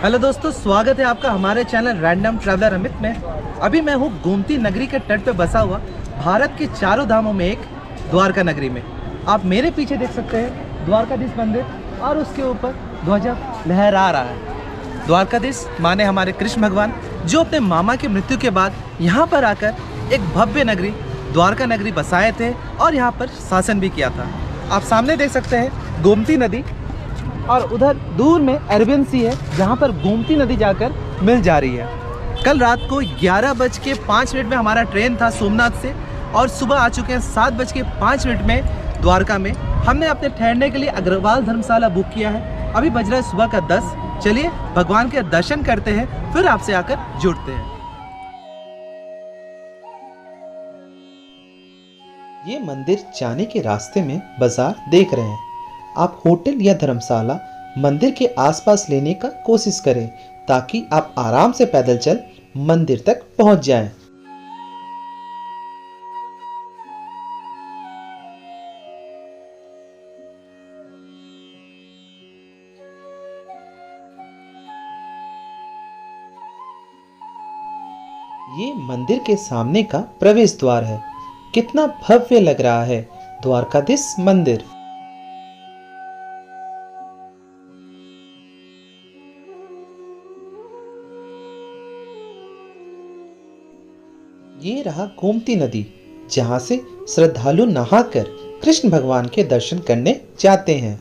Hello दोस्तों, स्वागत है आपका हमारे चैनल रैंडम ट्रैवलर अमित में। अभी मैं हूँ गोमती नगरी के तट पे बसा हुआ भारत के चारों धामों में एक द्वारका नगरी में। आप मेरे पीछे देख सकते हैं द्वारकाधीश मंदिर और उसके ऊपर ध्वजा लहरा रहा है। द्वारकाधीश माने हमारे कृष्ण भगवान, जो अपने मामा की मृत्यु के बाद यहाँ पर आकर एक भव्य नगरी द्वारका नगरी बसाए थे और यहाँ पर शासन भी किया था। आप सामने देख सकते हैं गोमती नदी और उधर दूर में अरेबियन सी है, जहाँ पर गोमती नदी जाकर मिल जा रही है। कल रात को 11:05 में हमारा ट्रेन था सोमनाथ से और सुबह आ चुके हैं 7:05 में द्वारका में। हमने अपने ठहरने के लिए अग्रवाल धर्मशाला बुक किया है। अभी बज रहा है सुबह का 10। चलिए भगवान के दर्शन करते हैं, फिर आपसे आकर जुड़ते हैं। ये मंदिर जाने के रास्ते में बाजार देख रहे हैं। आप होटल या धर्मशाला मंदिर के आसपास लेने का कोशिश करें ताकि आप आराम से पैदल चल मंदिर तक पहुंच जाएं। ये मंदिर के सामने का प्रवेश द्वार है। कितना भव्य लग रहा है द्वारकाधीश मंदिर। ये रहा गोमती नदी, जहां से श्रद्धालु नहाकर कृष्ण भगवान के दर्शन करने जाते हैं।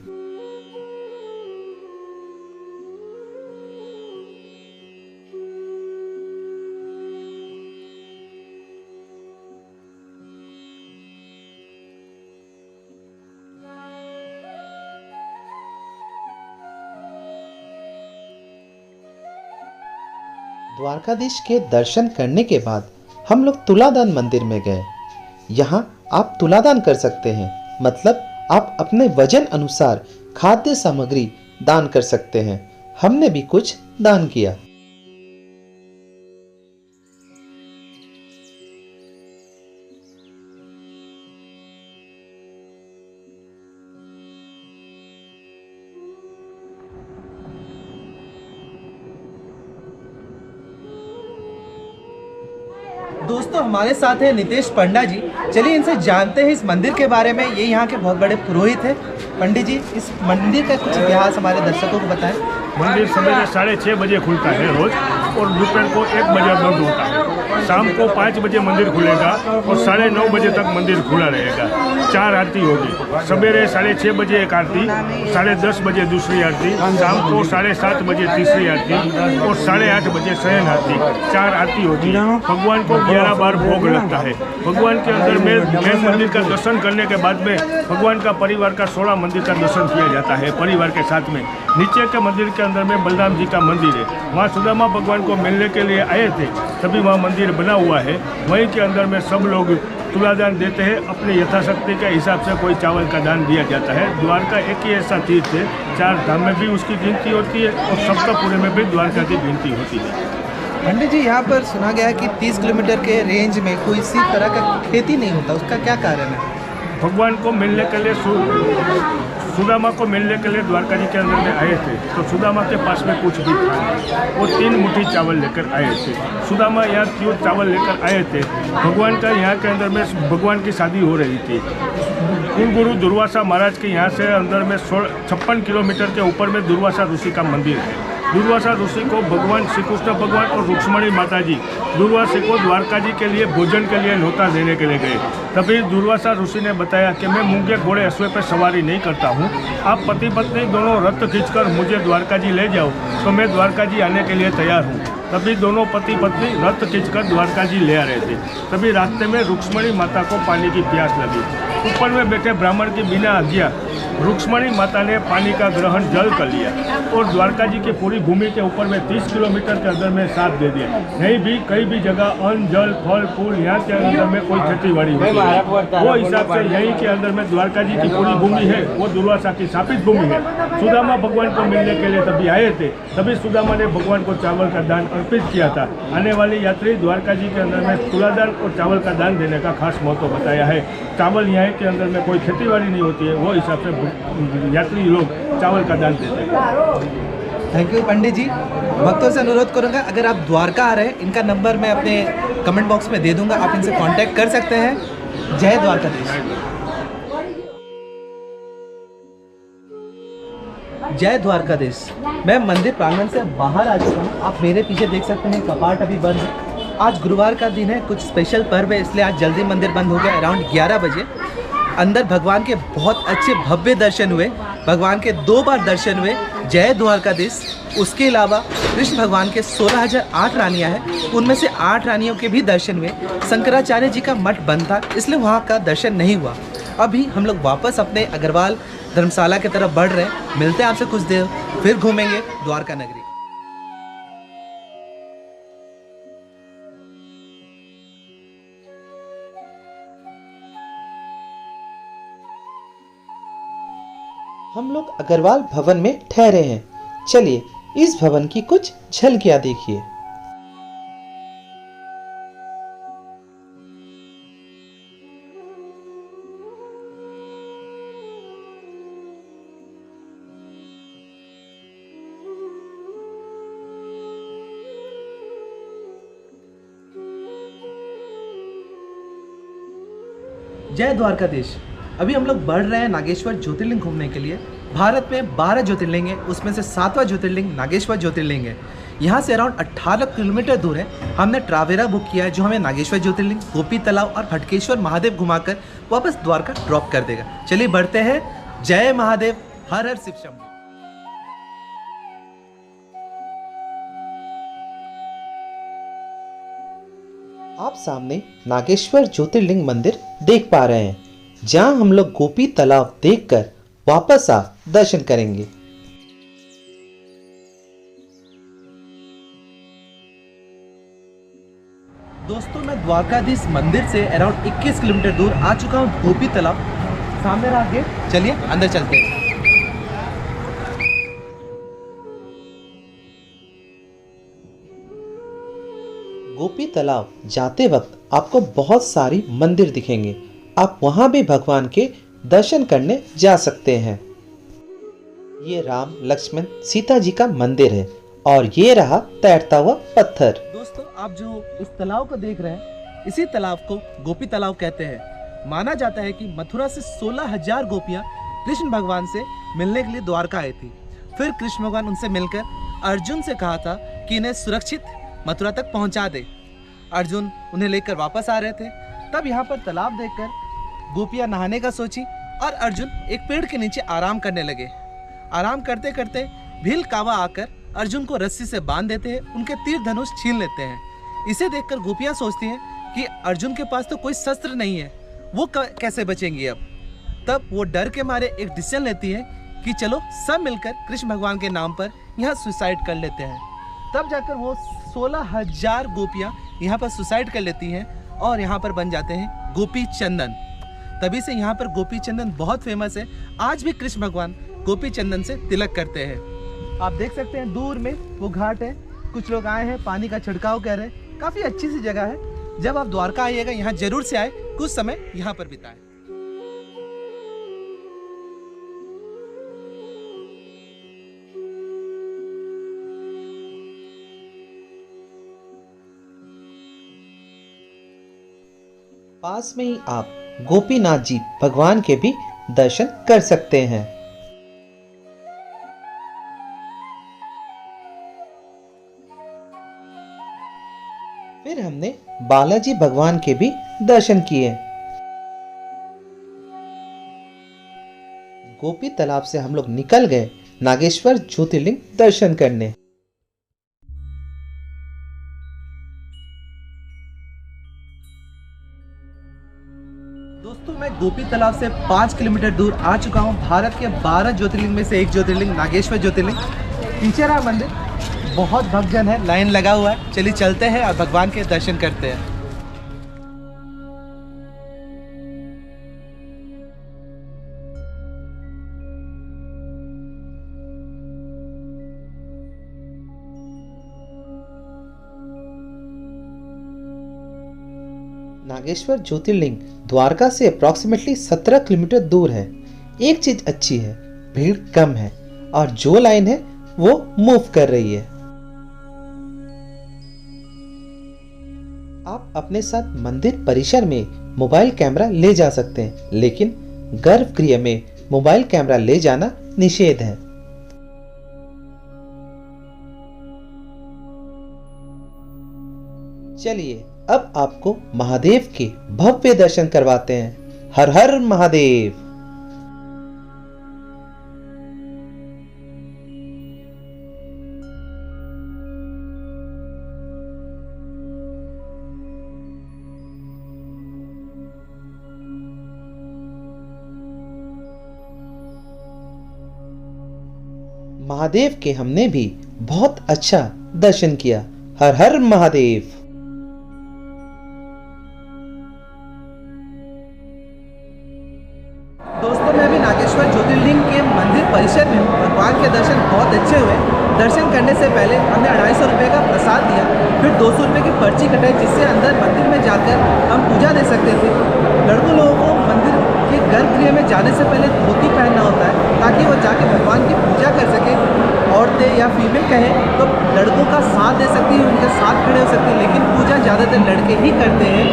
द्वारकाधीश के दर्शन करने के बाद हम लोग तुलादान मंदिर में गए। यहाँ आप तुलादान कर सकते हैं, मतलब आप अपने वजन अनुसार खाद्य सामग्री दान कर सकते हैं। हमने भी कुछ दान किया। दोस्तों, हमारे साथ है नितेश पंडा जी। चलिए इनसे जानते हैं इस मंदिर के बारे में। ये यहाँ के बहुत बड़े पुरोहित हैं। पंडित जी, इस मंदिर का कुछ इतिहास हमारे दर्शकों को बताएं। मंदिर सवेरे 6:30 बजे खुलता है रोज और दोपहर को 1 बजे बंद होता है। शाम को 5 बजे मंदिर खुलेगा और 9:30 बजे तक मंदिर खुला रहेगा। 4 आरती होगी। सवेरे 6:30 बजे एक आरती, 10:30 बजे दूसरी आरती, शाम को 7:30 बजे तीसरी आरती और 8:30 बजे शयन आरती। 4 आरती होगी। भगवान को 11 बार भोग लगता है। भगवान के अंदर में मेन मंदिर का दर्शन करने के बाद में भगवान का परिवार का 16 मंदिर का दर्शन किया जाता है परिवार के साथ में। नीचे के मंदिर के अंदर में बलराम जी का मंदिर है। वहाँ सुदामा भगवान को मिलने के लिए आए थे, तभी वहाँ मंदिर बना हुआ है। वहीं के अंदर में सब लोग तुलादान देते हैं। अपने यथाशक्ति के हिसाब से कोई चावल का दान दिया जाता है। द्वारका एक ही ऐसा तीर्थ है, 4 धाम में भी उसकी गिनती होती है और सप्तपुरी में भी द्वारका की गिनती होती है। पंडित जी, यहाँ पर सुना गया है कि 30 किलोमीटर के रेंज में कोई इसी तरह का खेती नहीं होता, उसका क्या कारण है? भगवान को मिलने के लिए सुदामा को मिलने के लिए द्वारका जी के अंदर में आए थे, तो सुदामा के पास में कुछ भी था नहीं। वो 3 मुट्ठी चावल लेकर आए थे। सुदामा यहाँ क्यों चावल लेकर आए थे? भगवान का यहाँ के अंदर में भगवान की शादी हो रही थी। कुलगुरु दुर्वासा महाराज के यहाँ से अंदर में 56 किलोमीटर के ऊपर में दुर्वासा ऋषि का मंदिर है। दुर्वासा ऋषि को भगवान श्री कृष्ण भगवान और रुक्ष्मणी माता जी दुर्वासा को द्वारका जी के लिए भोजन के लिए न्योता देने के लिए गए। तभी दुर्वासा ऋषि ने बताया कि मैं मूंगे घोड़े अश्व पर सवारी नहीं करता हूँ, आप पति पत्नी दोनों रथ खींचकर मुझे द्वारका जी ले जाओ तो मैं द्वारका जी आने के लिए तैयार हूँ। तभी दोनों पति पत्नी रथ खींचकर द्वारका जी ले आ रहे थे। तभी रास्ते में रुक्ष्मणी माता को पानी की प्यास लगी। ऊपर में बैठे ब्राह्मण की बिना आज्ञा रुक्ष्मणी माता ने पानी का ग्रहण जल कर लिया और द्वारका जी की पूरी भूमि के ऊपर में 30 किलोमीटर के अंदर में साथ दे दिया। नहीं भी कहीं भी जगह अन्न जल फल फूल यहाँ के अंदर में कोई खेती बाड़ी होती है, वो हिसाब से यहीं के अंदर में द्वारका जी की पूरी भूमि है, वो दुर्वासा की शापित भूमि है। सुदामा भगवान को मिलने के लिए तभी आए थे। तभी सुदामा ने भगवान को चावल का दान अर्पित किया था। आने वाले यात्री द्वारका जी के अंदर में तुलादान और चावल का दान देने का खास महत्व बताया है। चावल यहाँ के अंदर में कोई खेती बाड़ी नहीं होती है, वो हिसाब से यात्री लोग चावल का दान देते हैं। थैंक यू पंडित जी। भक्तों से अनुरोध करूंगा, अगर आप द्वारका आ रहे हैं, इनका नंबर मैं अपने कमेंट बॉक्स में दे दूंगा, आप इनसे कांटेक्ट कर सकते हैं। जय द्वारकाधीश। जय द्वारकाधीश। मैं मंदिर प्रांगण से बाहर आ चुका हूँ। आप मेरे पीछे देख सकते हैं कपाट अभी बंद है। आज गुरुवार का दिन है, कुछ स्पेशल पर्व है, इसलिए आज जल्दी मंदिर बंद हो गया। अराउंड 11 बजे अंदर भगवान के बहुत अच्छे भव्य दर्शन हुए। भगवान के 2 बार दर्शन हुए। जय द्वारकाधीश। उसके अलावा कृष्ण भगवान के 16,008 रानियाँ हैं, उनमें से 8 रानियों के भी दर्शन हुए। शंकराचार्य जी का मठ बंद था, इसलिए वहाँ का दर्शन नहीं हुआ। अभी हम लोग वापस अपने अग्रवाल धर्मशाला की तरफ बढ़ रहे हैं। मिलते हैं आपसे कुछ देर, फिर घूमेंगे द्वारका नगरी। हम लोग अग्रवाल भवन में ठहरे हैं। चलिए इस भवन की कुछ झलकियां देखिए। जय द्वारकाधीश। अभी हम लोग बढ़ रहे हैं नागेश्वर ज्योतिर्लिंग घूमने के लिए। भारत में 12 ज्योतिर्लिंग है, उसमें से 7वां ज्योतिर्लिंग नागेश्वर ज्योतिर्लिंग है। यहाँ से अराउंड 18 किलोमीटर दूर है। हमने ट्रावेरा बुक किया है, जो हमें नागेश्वर ज्योतिर्लिंग, गोपी तालाब और भटकेश्वर महादेव घुमाकर वापस द्वारका ड्रॉप कर देगा। चलिए बढ़ते हैं। जय महादेव, हर हर शिव शंभू। आप सामने नागेश्वर ज्योतिर्लिंग मंदिर देख पा रहे हैं, जहां हम लोग गोपी तालाब देखकर वापस आ दर्शन करेंगे। दोस्तों, मैं द्वारकाधीश मंदिर से अराउंड 21 किलोमीटर दूर आ चुका हूं। गोपी तालाब सामने रहा गेट। चलिए अंदर चलते हैं। गोपी तालाब जाते वक्त आपको बहुत सारी मंदिर दिखेंगे। आप वहां भी भगवान के दर्शन करने जा सकते हैं। ये राम लक्ष्मण सीता जी का मंदिर है और ये रहा तैरता हुआ पत्थर। दोस्तों, आप जो इस तालाब को देख रहे हैं, इसी तालाब को गोपी तालाब कहते हैं। माना जाता है कि मथुरा से 16,000 गोपियां कृष्ण भगवान से मिलने के लिए द्वारका आई थी। फिर कृष्ण भगवान उनसे मिलकर अर्जुन से कहा था कि इन्हें सुरक्षित मथुरा तक पहुंचा दे। अर्जुन उन्हें लेकर वापस आ रहे थे, तब यहाँ पर तालाब देखकर गोपियां नहाने का सोची और अर्जुन एक पेड़ के नीचे आराम करने लगे। आराम करते करते भील कावा आकर अर्जुन को रस्सी से बांध देते हैं, उनके तीर धनुष छीन लेते हैं। इसे देखकर गोपियां सोचती हैं कि अर्जुन के पास तो कोई शस्त्र नहीं है, वो कैसे बचेंगी अब। तब वो डर के मारे एक डिसीजन लेती है कि चलो सब मिलकर कृष्ण भगवान के नाम पर यहाँ सुसाइड कर लेते हैं। तब जाकर वो 16,000 गोपियाँ यहाँ पर सुसाइड कर लेती हैं और यहाँ पर बन जाते हैं गोपी चंदन। तभी से यहाँ पर गोपी चंदन बहुत फेमस है। आज भी कृष्ण भगवान गोपी चंदन से तिलक करते हैं। आप देख सकते हैं दूर में वो घाट है, कुछ लोग आए हैं पानी का छिड़काव कर रहे हैं। काफ़ी अच्छी सी जगह है। जब आप द्वारका आइएगा यहाँ जरूर से आए, कुछ समय यहाँ पर बिताएं। पास में ही आप गोपीनाथ जी भगवान के भी दर्शन कर सकते हैं। फिर हमने बालाजी भगवान के भी दर्शन किए। गोपी तालाब से हम लोग निकल गए नागेश्वर ज्योतिर्लिंग दर्शन करने। दोस्तों, मैं गोपी तालाब से 5 किलोमीटर दूर आ चुका हूँ। भारत के 12 ज्योतिर्लिंग में से एक ज्योतिर्लिंग नागेश्वर ज्योतिर्लिंग। पीछे रहा मंदिर, बहुत भक्तजन है, लाइन लगा हुआ है। चलिए चलते हैं और भगवान के दर्शन करते हैं। नागेश्वर ज्योतिर्लिंग द्वारका से अप्रॉक्सीमेटली 17 किलोमीटर दूर है। एक चीज अच्छी है, भीड़ कम है और जो लाइन है वो मूव कर रही है। आप अपने साथ मंदिर परिसर में मोबाइल कैमरा ले जा सकते हैं, लेकिन गर्भगृह में मोबाइल कैमरा ले जाना निषेध है। चलिए अब आपको महादेव के भव्य दर्शन करवाते हैं। हर हर महादेव। महादेव के हमने भी बहुत अच्छा दर्शन किया। हर हर महादेव। दोस्तों मैं अभी नागेश्वर ज्योतिर्लिंग के मंदिर परिसर में हूँ। भगवान के दर्शन बहुत अच्छे हुए। दर्शन करने से पहले हमने 250 रुपये का प्रसाद दिया, फिर 200 रुपये की पर्ची कटाई, जिससे अंदर मंदिर में जाकर हम पूजा दे सकते थे। लड़कों लोगों को मंदिर के गर्भगृह में जाने से पहले धोती पहनना होता है, ताकि वो जाके भगवान की पूजा कर सके। औरतें या फीमेल कहें तो लड़कों का साथ दे सकती है, उनके साथ खड़े हो सकते हैं, लेकिन पूजा ज़्यादातर लड़के ही करते हैं।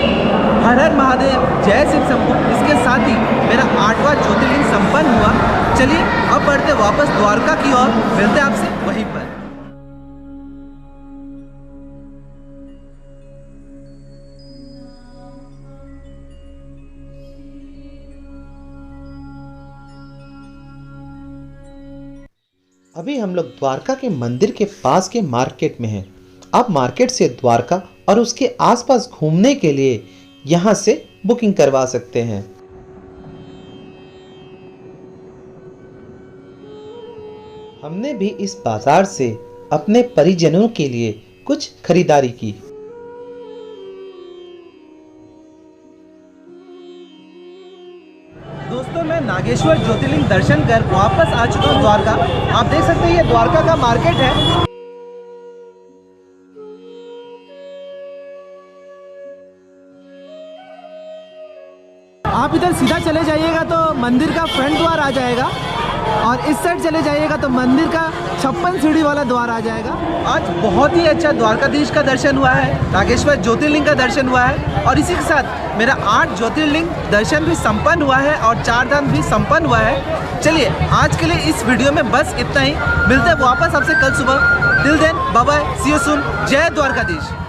हर हर महादेव, जय शिव शंभू। इसके साथ ही मेरा 8वां ज्योतिर्लिंग संपन्न हुआ। चलिए अब बढ़ते वापस द्वारका की ओर, मिलते आपसे वहीं पर। अभी हम लोग द्वारका के मंदिर के पास के मार्केट में हैं। आप मार्केट से द्वारका और उसके आसपास घूमने के लिए यहाँ से बुकिंग करवा सकते हैं। हमने भी इस बाजार से अपने परिजनों के लिए कुछ खरीदारी की। दोस्तों मैं नागेश्वर ज्योतिर्लिंग दर्शन कर वापस आ चुका हूँ द्वारका। आप देख सकते हैं ये द्वारका का मार्केट है। आप इधर सीधा चले जाइएगा तो मंदिर का फ्रंट द्वार आ जाएगा, और इस साइड चले जाइएगा तो मंदिर का 56 सीढ़ी वाला द्वार आ जाएगा। आज बहुत ही अच्छा द्वारकाधीश का दर्शन हुआ है, नागेश्वर ज्योतिर्लिंग का दर्शन हुआ है, और इसी के साथ मेरा 8 ज्योतिर्लिंग दर्शन भी संपन्न हुआ है और 4 धाम भी संपन्न हुआ है। चलिए आज के लिए इस वीडियो में बस इतना ही। मिलते हैं वापस आपसे कल सुबह। Till then bye bye, see you soon. जय द्वारकाधीश।